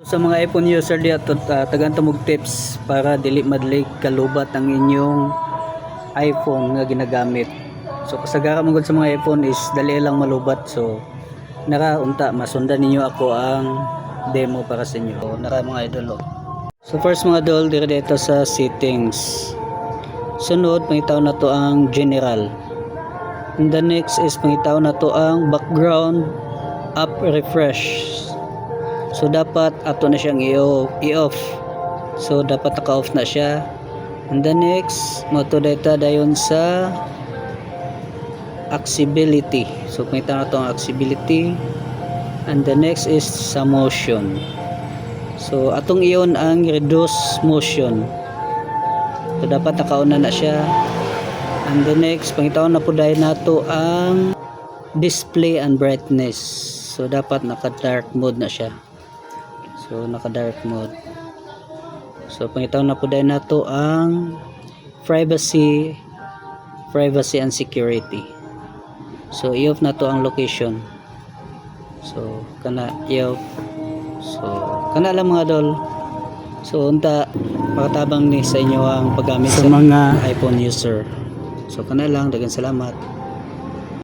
Sa mga iPhone user dito, tagan tumog tips para dili madali kalubat ang inyong iPhone nga ginagamit. So kasagaran mo gud sa mga iPhone is dali lang malubat. So naraunta masundan ninyo ako ang demo para sa inyo. So, nara mga idol. So first mga idol, dito sa settings. Sunod, pangitaw na to ang general. And the next is pangitaw na to ang background app refresh. So dapat ato na siyang i-off. So dapat naka-off na siya. And the next, mo to data dayon sa accessibility. So pangita na to ang accessibility. And the next is sa motion. So atong iyon ang reduce motion. So dapat nakauna na siya. And the next, pangitaon na po dahil nato ang display and brightness. So dapat naka-dark mode na siya. So naka-dark mode. So pangitaon na po dahil nato ang privacy and security. So i-off na to ang location. So kana i-off. So kana lang mga idol. So unta makatabang ni sa inyo ang paggamit sa mga iPhone user. So kana lang, daghang salamat.